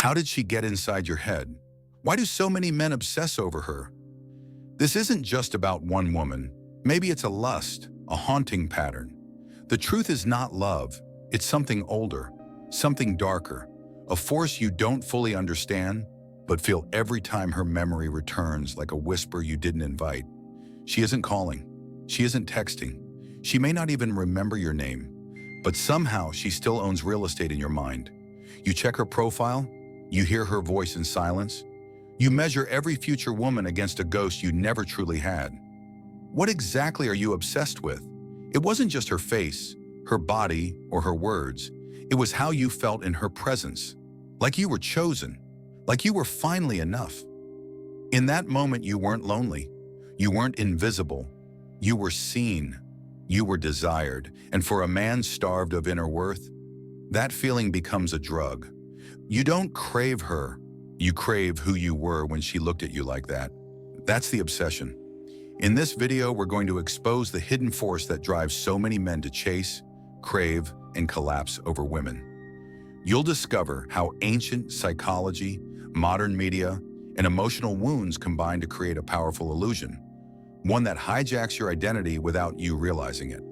How did she get inside your head? Why do so many men obsess over her? This isn't just about one woman. Maybe it's a lust, a haunting pattern. The truth is not love. It's something older, something darker, a force you don't fully understand, but feel every time her memory returns like a whisper you didn't invite. She isn't calling. She isn't texting. She may not even remember your name, but somehow she still owns real estate in your mind. You check her profile, you hear her voice in silence, you measure every future woman against a ghost you never truly had. What exactly are you obsessed with? It wasn't just her face, her body, or her words. It was how you felt in her presence. Like you were chosen. Like you were finally enough. In that moment, you weren't lonely. You weren't invisible. You were seen. You were desired. And for a man starved of inner worth, that feeling becomes a drug. You don't crave her. You crave who you were when she looked at you like that. That's the obsession. In this video, we're going to expose the hidden force that drives so many men to chase, crave, and collapse over women. You'll discover how ancient psychology, modern media, and emotional wounds combine to create a powerful illusion, one that hijacks your identity without you realizing it.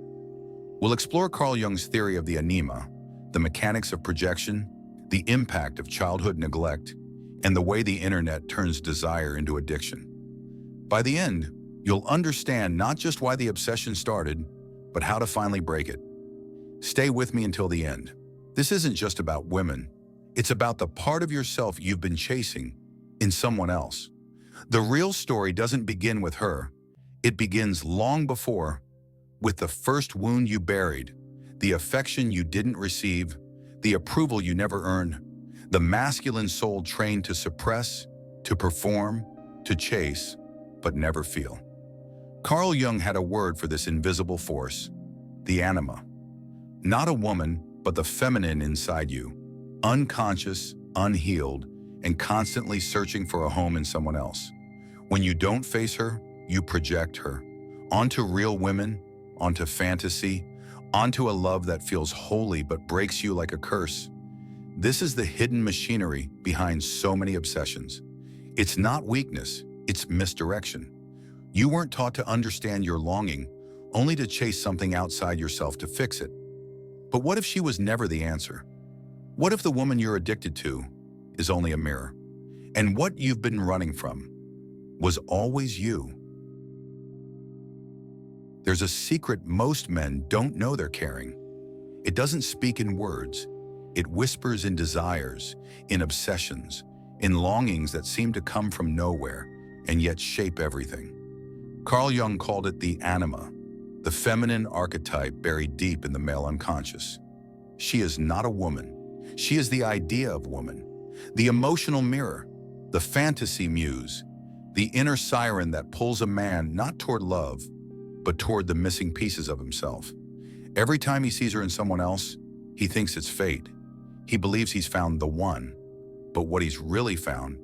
We'll explore Carl Jung's theory of the anima, the mechanics of projection, the impact of childhood neglect, and the way the internet turns desire into addiction. By the end, you'll understand not just why the obsession started, but how to finally break it. Stay with me until the end. This isn't just about women. It's about the part of yourself you've been chasing in someone else. The real story doesn't begin with her. It begins long before, with the first wound you buried, the affection you didn't receive, the approval you never earned, the masculine soul trained to suppress, to perform, to chase, but never feel. Carl Jung had a word for this invisible force, the anima. Not a woman, but the feminine inside you, unconscious, unhealed, and constantly searching for a home in someone else. When you don't face her, you project her onto real women, onto fantasy, onto a love that feels holy but breaks you like a curse. This is the hidden machinery behind so many obsessions. It's not weakness, it's misdirection. You weren't taught to understand your longing, only to chase something outside yourself to fix it. But what if she was never the answer? What if the woman you're addicted to is only a mirror? And what you've been running from was always you? There's a secret most men don't know they're carrying. It doesn't speak in words. It whispers in desires, in obsessions, in longings that seem to come from nowhere and yet shape everything. Carl Jung called it the anima, the feminine archetype buried deep in the male unconscious. She is not a woman. She is the idea of woman, the emotional mirror, the fantasy muse, the inner siren that pulls a man not toward love, but toward the missing pieces of himself. Every time he sees her in someone else, he thinks it's fate. He believes he's found the one, but what he's really found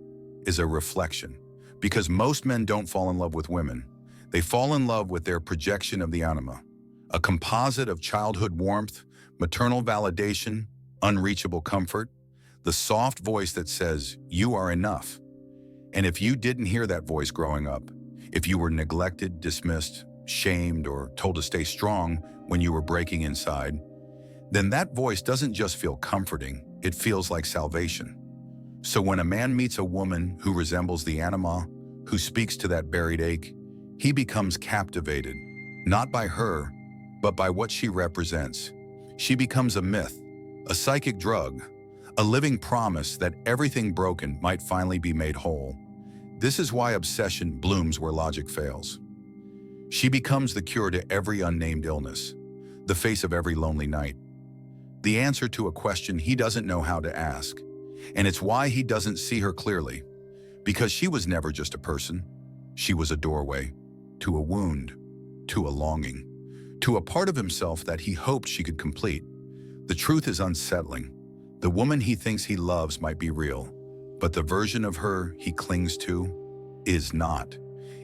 is a reflection. Because most men don't fall in love with women. They fall in love with their projection of the anima, a composite of childhood warmth, maternal validation, unreachable comfort, the soft voice that says, "You are enough." And if you didn't hear that voice growing up, if you were neglected, dismissed, shamed, or told to stay strong when you were breaking inside, then that voice doesn't just feel comforting, it feels like salvation. So when a man meets a woman who resembles the anima, who speaks to that buried ache, he becomes captivated, not by her, but by what she represents. She becomes a myth, a psychic drug, a living promise that everything broken might finally be made whole. This is why obsession blooms where logic fails. She becomes the cure to every unnamed illness, the face of every lonely night, the answer to a question he doesn't know how to ask. And it's why he doesn't see her clearly, because she was never just a person. She was a doorway to a wound, to a longing, to a part of himself that he hoped she could complete. The truth is unsettling. The woman he thinks he loves might be real, but the version of her he clings to is not.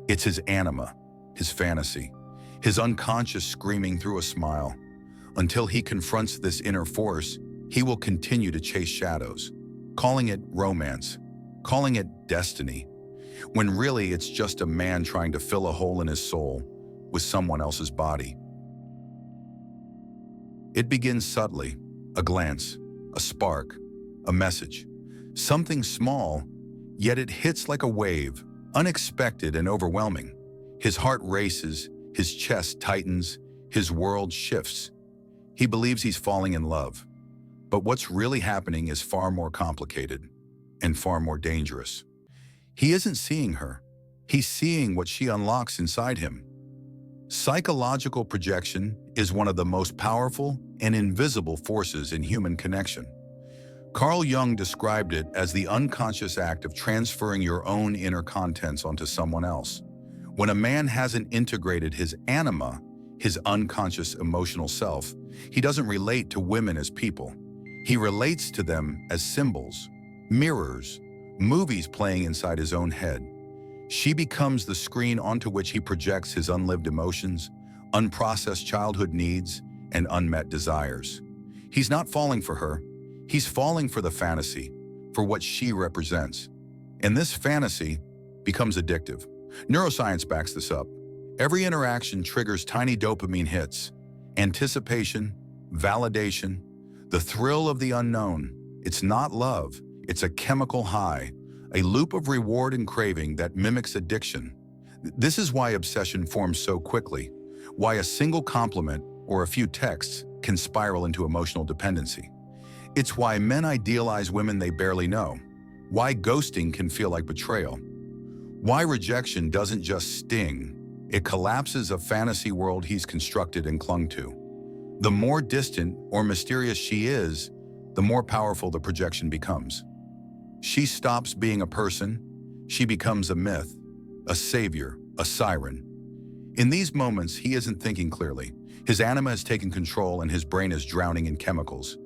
It's his anima, his fantasy, his unconscious screaming through a smile. Until he confronts this inner force, he will continue to chase shadows, calling it romance, calling it destiny, when really it's just a man trying to fill a hole in his soul with someone else's body. It begins subtly, a glance, a spark, a message, something small, yet it hits like a wave, unexpected and overwhelming. His heart races, his chest tightens, his world shifts. He believes he's falling in love. But what's really happening is far more complicated and far more dangerous. He isn't seeing her. He's seeing what she unlocks inside him. Psychological projection is one of the most powerful and invisible forces in human connection. Carl Jung described it as the unconscious act of transferring your own inner contents onto someone else. When a man hasn't integrated his anima, his unconscious emotional self, he doesn't relate to women as people. He relates to them as symbols, mirrors, movies playing inside his own head. She becomes the screen onto which he projects his unlived emotions, unprocessed childhood needs, and unmet desires. He's not falling for her. He's falling for the fantasy, for what she represents. And this fantasy becomes addictive. Neuroscience backs this up. Every interaction triggers tiny dopamine hits, anticipation, validation, the thrill of the unknown. It's not love, it's a chemical high, a loop of reward and craving that mimics addiction. This is why obsession forms so quickly, why a single compliment or a few texts can spiral into emotional dependency. It's why men idealize women they barely know, why ghosting can feel like betrayal, why rejection doesn't just sting, it collapses a fantasy world he's constructed and clung to. The more distant or mysterious she is, the more powerful the projection becomes. She stops being a person, she becomes a myth, a savior, a siren. In these moments, he isn't thinking clearly. His anima has taken control and his brain is drowning in chemicals.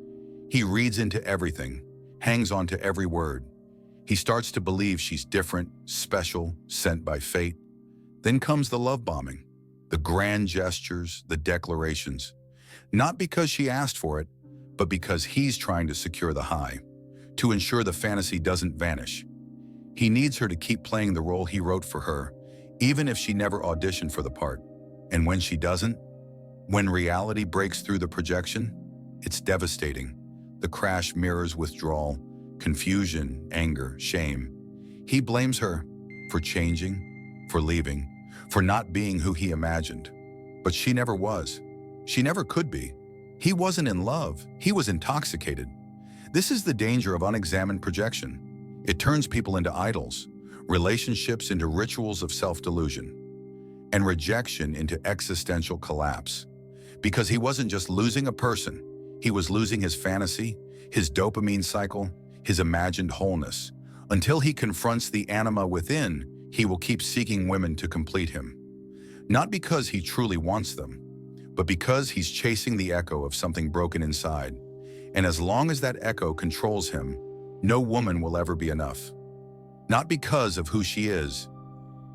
He reads into everything, hangs on to every word. He starts to believe she's different, special, sent by fate. Then comes the love bombing, the grand gestures, the declarations. Not because she asked for it, but because he's trying to secure the high, to ensure the fantasy doesn't vanish. He needs her to keep playing the role he wrote for her, even if she never auditioned for the part. And when she doesn't, when reality breaks through the projection, it's devastating. The crash mirrors withdrawal, confusion, anger, shame. He blames her for changing, for leaving, for not being who he imagined. But she never was. She never could be. He wasn't in love. He was intoxicated. This is the danger of unexamined projection. It turns people into idols, relationships into rituals of self-delusion, and rejection into existential collapse. Because he wasn't just losing a person, he was losing his fantasy, his dopamine cycle, his imagined wholeness. Until he confronts the anima within, he will keep seeking women to complete him. Not because he truly wants them, but because he's chasing the echo of something broken inside. And as long as that echo controls him, no woman will ever be enough. Not because of who she is,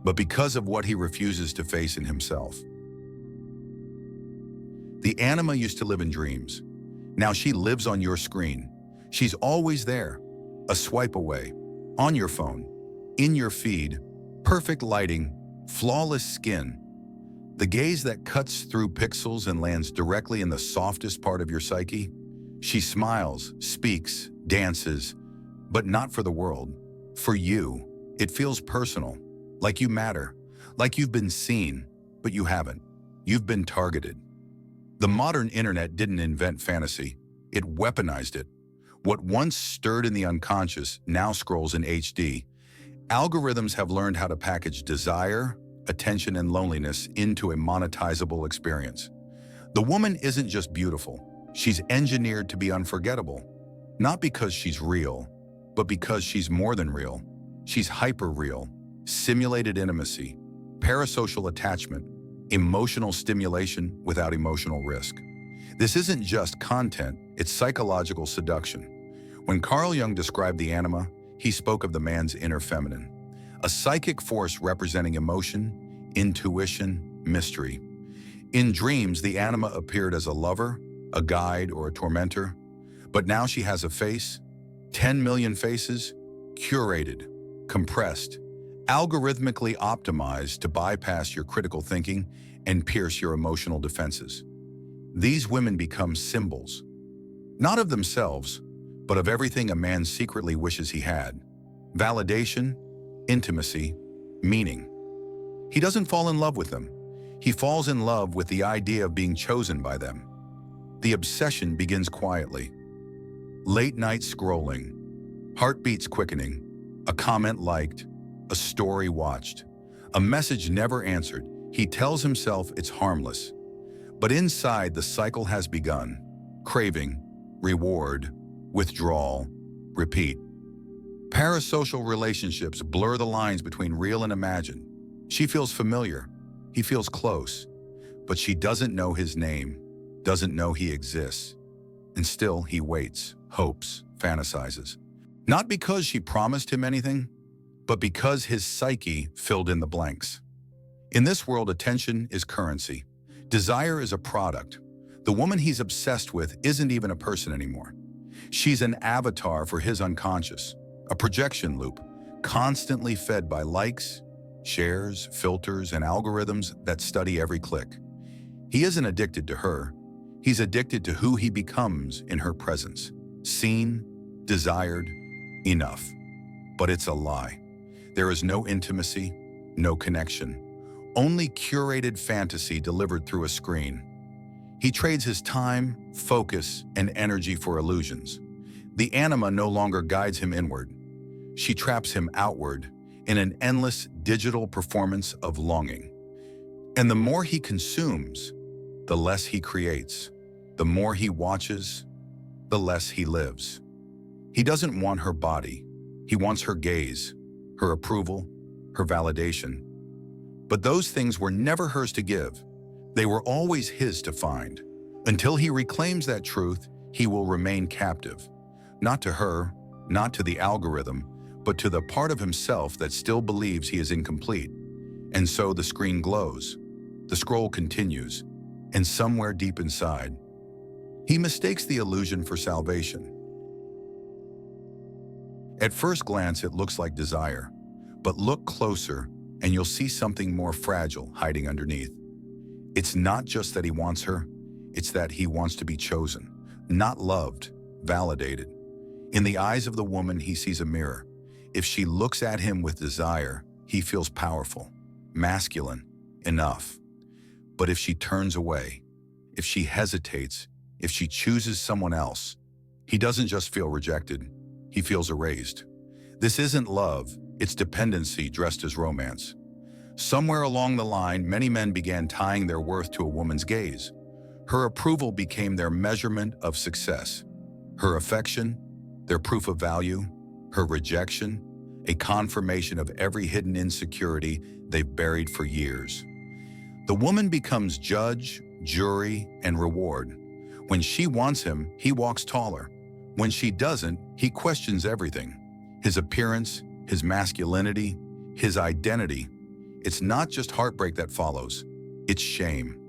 but because of what he refuses to face in himself. The anima used to live in dreams. Now she lives on your screen. She's always there, a swipe away, on your phone, in your feed, perfect lighting, flawless skin. The gaze that cuts through pixels and lands directly in the softest part of your psyche. She smiles, speaks, dances, but not for the world. For you, it feels personal, like you matter, like you've been seen, but you haven't. You've been targeted. The modern internet didn't invent fantasy, it weaponized it. What once stirred in the unconscious now scrolls in HD. Algorithms have learned how to package desire, attention, and loneliness into a monetizable experience. The woman isn't just beautiful, she's engineered to be unforgettable. Not because she's real, but because she's more than real. She's hyper-real, simulated intimacy, parasocial attachment, emotional stimulation without emotional risk. This isn't just content, it's psychological seduction. When Carl Jung described the anima, he spoke of the man's inner feminine, a psychic force representing emotion, intuition, mystery. In dreams, the anima appeared as a lover, a guide, or a tormentor, but now she has a face, 10 million faces, curated, compressed, algorithmically optimized to bypass your critical thinking and pierce your emotional defenses. These women become symbols, not of themselves, but of everything a man secretly wishes he had: validation, intimacy, meaning. He doesn't fall in love with them. He falls in love with the idea of being chosen by them. The obsession begins quietly. Late night scrolling, heartbeats quickening, a comment liked, a story watched, a message never answered. He tells himself it's harmless. But inside, the cycle has begun. Craving, reward, withdrawal, repeat. Parasocial relationships blur the lines between real and imagined. She feels familiar. He feels close. But she doesn't know his name, doesn't know he exists. And still he waits, hopes, fantasizes. Not because she promised him anything, but because his psyche filled in the blanks. In this world, attention is currency. Desire is a product. The woman he's obsessed with isn't even a person anymore. She's an avatar for his unconscious, a projection loop, constantly fed by likes, shares, filters, and algorithms that study every click. He isn't addicted to her. He's addicted to who he becomes in her presence. Seen, desired, enough. But it's a lie. There is no intimacy, no connection, only curated fantasy delivered through a screen. He trades his time, focus, and energy for illusions. The anima no longer guides him inward. She traps him outward in an endless digital performance of longing. And the more he consumes, the less he creates. The more he watches, the less he lives. He doesn't want her body. He wants her gaze, her approval, her validation. But those things were never hers to give. They were always his to find. Until he reclaims that truth, he will remain captive. Not to her, not to the algorithm, but to the part of himself that still believes he is incomplete. And so the screen glows. The scroll continues. And somewhere deep inside, he mistakes the illusion for salvation. At first glance, it looks like desire. But look closer, and you'll see something more fragile hiding underneath. It's not just that he wants her, it's that he wants to be chosen, not loved, validated. In the eyes of the woman, he sees a mirror. If she looks at him with desire, he feels powerful, masculine, enough. But if she turns away, if she hesitates, if she chooses someone else, he doesn't just feel rejected, he feels erased. This isn't love, it's dependency dressed as romance. Somewhere along the line, many men began tying their worth to a woman's gaze. Her approval became their measurement of success. Her affection, their proof of value. Her rejection, a confirmation of every hidden insecurity they've buried for years. The woman becomes judge, jury, and reward. When she wants him, he walks taller. When she doesn't, he questions everything. His appearance, his masculinity, his identity. It's not just heartbreak that follows, it's shame.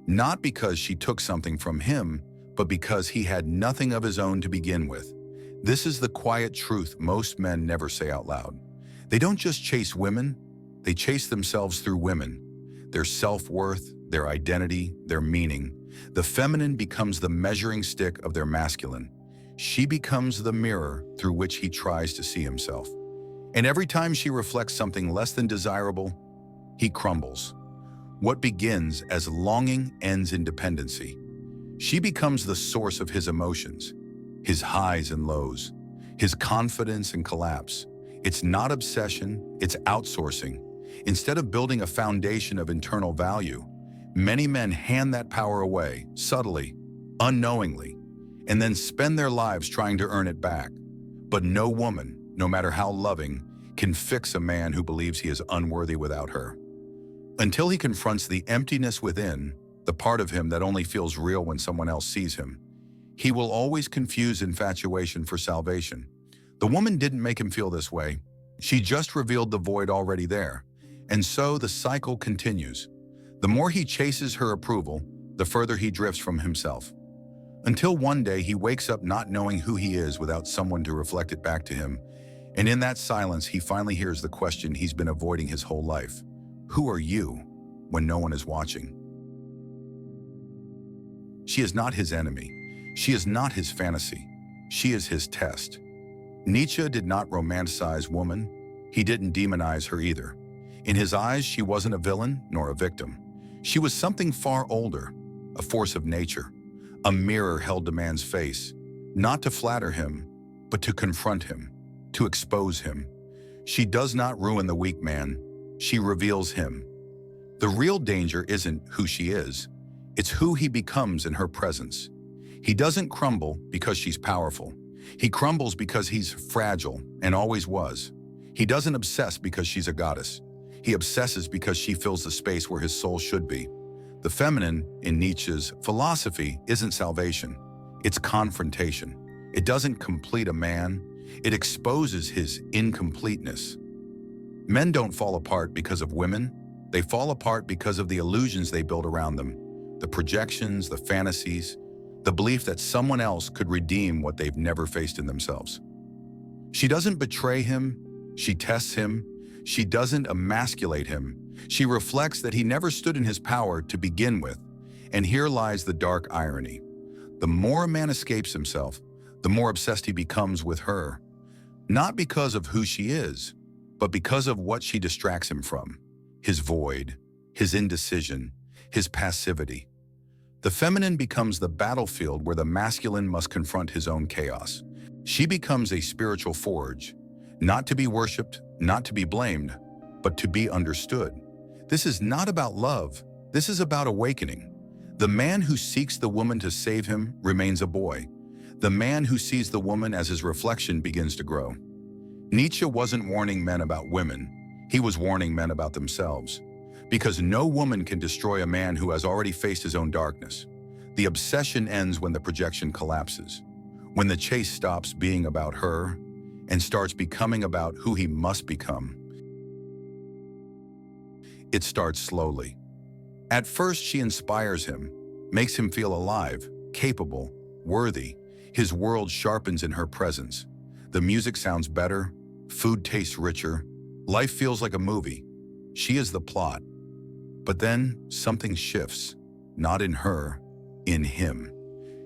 Not because she took something from him, but because he had nothing of his own to begin with. This is the quiet truth most men never say out loud. They don't just chase women, they chase themselves through women. Their self-worth, their identity, their meaning. The feminine becomes the measuring stick of their masculine. She becomes the mirror through which he tries to see himself. And every time she reflects something less than desirable, he crumbles. What begins as longing ends in dependency. She becomes the source of his emotions, his highs and lows, his confidence and collapse. It's not obsession, it's outsourcing. Instead of building a foundation of internal value, many men hand that power away, subtly, unknowingly, and then spend their lives trying to earn it back. But no woman, no matter how loving, can fix a man who believes he is unworthy without her. Until he confronts the emptiness within, the part of him that only feels real when someone else sees him, he will always confuse infatuation for salvation. The woman didn't make him feel this way. She just revealed the void already there. And so the cycle continues. The more he chases her approval, the further he drifts from himself. Until one day he wakes up not knowing who he is without someone to reflect it back to him. And in that silence, he finally hears the question he's been avoiding his whole life. Who are you when no one is watching? She is not his enemy. She is not his fantasy. She is his test. Nietzsche did not romanticize woman. He didn't demonize her either. In his eyes, she wasn't a villain nor a victim. She was something far older, a force of nature, a mirror held to man's face, not to flatter him, but to confront him, to expose him. She does not ruin the weak man. She reveals him. The real danger isn't who she is. It's who he becomes in her presence. He doesn't crumble because she's powerful. He crumbles because he's fragile and always was. He doesn't obsess because she's a goddess. He obsesses because she fills the space where his soul should be. The feminine, in Nietzsche's philosophy, isn't salvation. It's confrontation. It doesn't complete a man. It exposes his incompleteness. Men don't fall apart because of women. They fall apart because of the illusions they build around them. The projections, the fantasies, the belief that someone else could redeem what they've never faced in themselves. She doesn't betray him. She tests him. She doesn't emasculate him. She reflects that he never stood in his power to begin with. And here lies the dark irony. The more a man escapes himself, the more obsessed he becomes with her. Not because of who she is, but because of what she distracts him from. His void, his indecision, his passivity. The feminine becomes the battlefield where the masculine must confront his own chaos. She becomes a spiritual forge, not to be worshipped, not to be blamed, but to be understood. This is not about love. This is about awakening. The man who seeks the woman to save him remains a boy. The man who sees the woman as his reflection begins to grow. Nietzsche wasn't warning men about women. He was warning men about themselves. Because no woman can destroy a man who has already faced his own darkness. The obsession ends when the projection collapses, when the chase stops being about her and starts becoming about who he must become. It starts slowly. At first, she inspires him, makes him feel alive, capable, worthy. His world sharpens in her presence. The music sounds better, food tastes richer, life feels like a movie. She is the plot. But then something shifts, not in her, in him.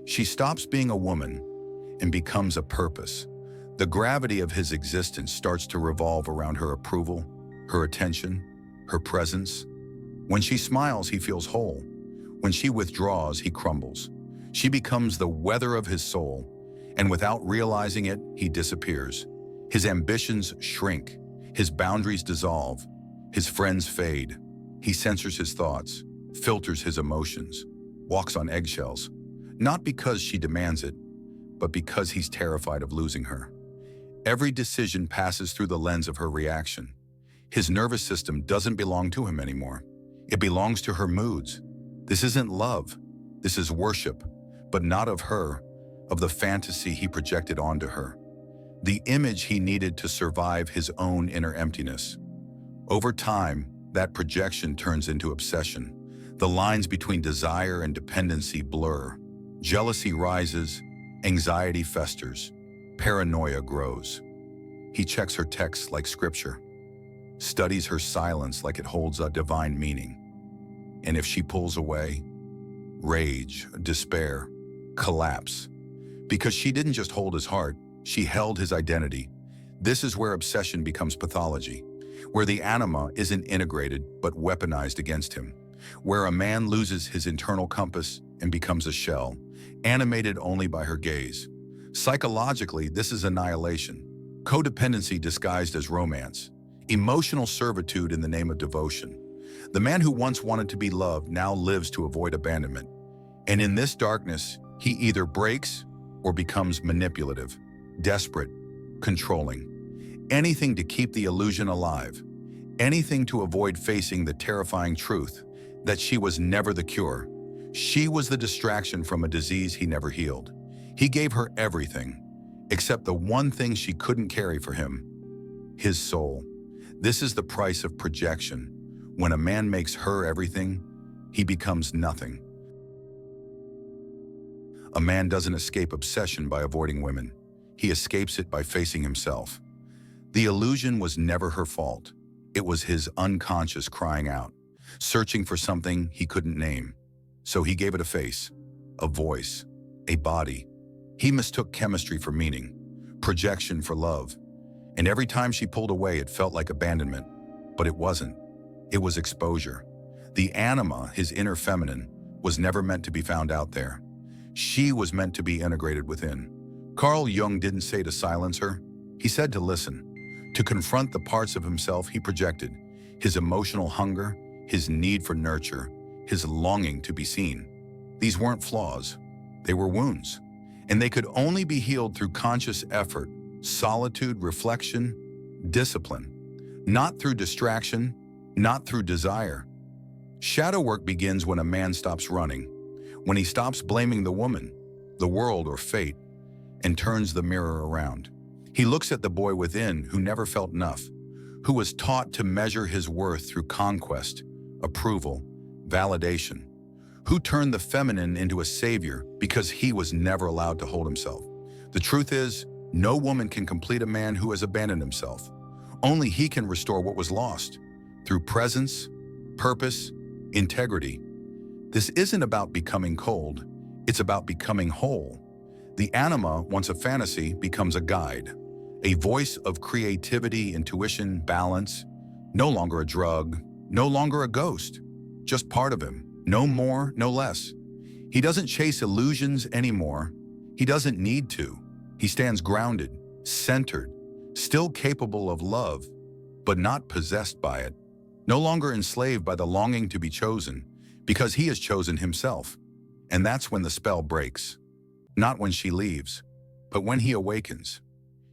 She stops being a woman and becomes a purpose. The gravity of his existence starts to revolve around her approval, her attention, her presence. When she smiles, he feels whole. When she withdraws, he crumbles. She becomes the weather of his soul, and without realizing it, he disappears. His ambitions shrink, his boundaries dissolve, his friends fade. He censors his thoughts, filters his emotions, walks on eggshells, not because she demands it, but because he's terrified of losing her. Every decision passes through the lens of her reaction. His nervous system doesn't belong to him anymore. It belongs to her moods. This isn't love. This is worship, but not of her, of the fantasy he projected onto her, the image he needed to survive his own inner emptiness. Over time, that projection turns into obsession. The lines between desire and dependency blur. Jealousy rises, anxiety festers, paranoia grows. He checks her texts like scripture, studies her silence like it holds a divine meaning. And if she pulls away, rage, despair, collapse. Because she didn't just hold his heart, she held his identity. This is where obsession becomes pathology, where the anima isn't integrated but weaponized against him, where a man loses his internal compass and becomes a shell, animated only by her gaze. Psychologically, this is annihilation, codependency disguised as romance, emotional servitude in the name of devotion. The man who once wanted to be loved now lives to avoid abandonment. And in this darkness, he either breaks or becomes manipulative, desperate, controlling. Anything to keep the illusion alive. Anything to avoid facing the terrifying truth that she was never the cure. She was the distraction from a disease he never healed. He gave her everything, except the one thing she couldn't carry for him, his soul. This is the price of projection. When a man makes her everything, he becomes nothing. A man doesn't escape obsession by avoiding women. He escapes it by facing himself. The illusion was never her fault. It was his unconscious crying out, searching for something he couldn't name. So he gave it a face, a voice, a body. He mistook chemistry for meaning, projection for love. And every time she pulled away, it felt like abandonment. But it wasn't. It was exposure. The anima, his inner feminine, was never meant to be found out there. She was meant to be integrated within. Carl Jung didn't say to silence her. He said to listen, to confront the parts of himself he projected, his emotional hunger, his need for nurture, his longing to be seen. These weren't flaws. They were wounds. And they could only be healed through conscious effort, solitude, reflection, discipline. Not through distraction, not through desire. Shadow work begins when a man stops running, when he stops blaming the woman, the world, or fate, and turns the mirror around. He looks at the boy within who never felt enough, who was taught to measure his worth through conquest, approval, validation, who turned the feminine into a savior because he was never allowed to hold himself. The truth is, no woman can complete a man who has abandoned himself. Only he can restore what was lost through presence, purpose, integrity. This isn't about becoming cold. It's about becoming whole. The anima, once a fantasy, becomes a guide, a voice of creativity, intuition, balance, no longer a drug, no longer a ghost, just part of him, no more, no less. He doesn't chase illusions anymore. He doesn't need to. He stands grounded, centered, still capable of love, but not possessed by it, no longer enslaved by the longing to be chosen, because he has chosen himself. And that's when the spell breaks. Not when she leaves, but when he awakens.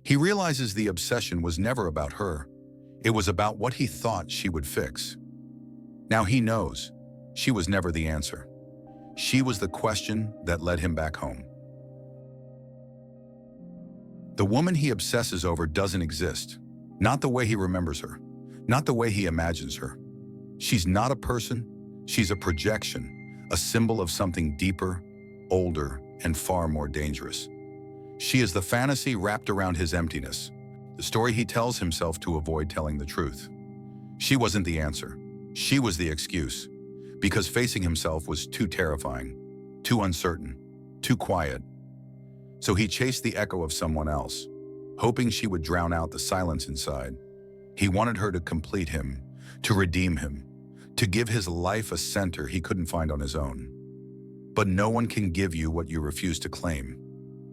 He realizes the obsession was never about her. It was about what he thought she would fix. Now he knows she was never the answer. She was the question that led him back home. The woman he obsesses over doesn't exist. Not the way he remembers her. Not the way he imagines her. She's not a person. She's a projection, a symbol of something deeper, older, and far more dangerous. She is the fantasy wrapped around his emptiness, the story he tells himself to avoid telling the truth. She wasn't the answer. She was the excuse, because facing himself was too terrifying, too uncertain, too quiet. So he chased the echo of someone else, hoping she would drown out the silence inside. He wanted her to complete him, to redeem him, to give his life a center he couldn't find on his own. But no one can give you what you refuse to claim.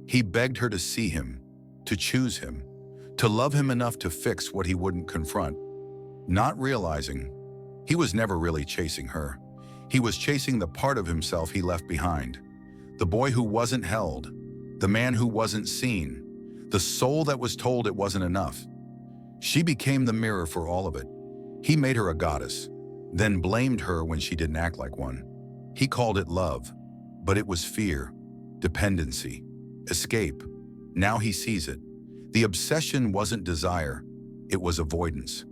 He begged her to see him, to choose him, to love him enough to fix what he wouldn't confront, not realizing he was never really chasing her. He was chasing the part of himself he left behind, the boy who wasn't held, the man who wasn't seen, the soul that was told it wasn't enough. She became the mirror for all of it. He made her a goddess, then blamed her when she didn't act like one. He called it love, but it was fear, dependency, escape. Now he sees it. The obsession wasn't desire, it was avoidance.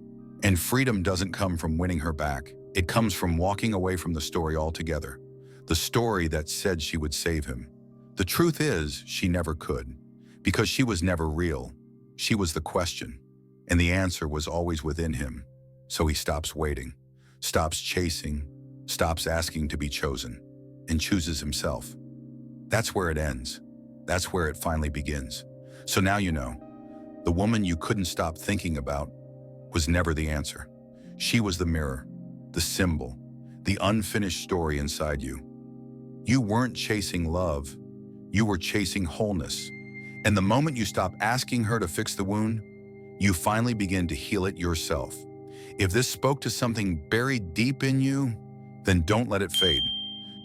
And freedom doesn't come from winning her back. It comes from walking away from the story altogether. The story that said she would save him. The truth is, she never could, because she was never real. She was the question, and the answer was always within him. So he stops waiting, stops chasing, stops asking to be chosen, and chooses himself. That's where it ends. That's where it finally begins. So now you know, the woman you couldn't stop thinking about was never the answer. She was the mirror, the symbol, the unfinished story inside you. You weren't chasing love, you were chasing wholeness. And the moment you stop asking her to fix the wound, you finally begin to heal it yourself. If this spoke to something buried deep in you, then don't let it fade.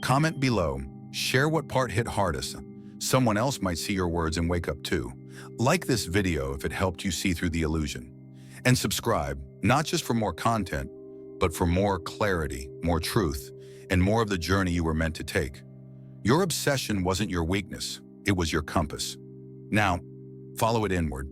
Comment below, share what part hit hardest. Someone else might see your words and wake up too. Like this video if it helped you see through the illusion. And subscribe, not just for more content, but for more clarity, more truth, and more of the journey you were meant to take. Your obsession wasn't your weakness, it was your compass. Now, follow it inward.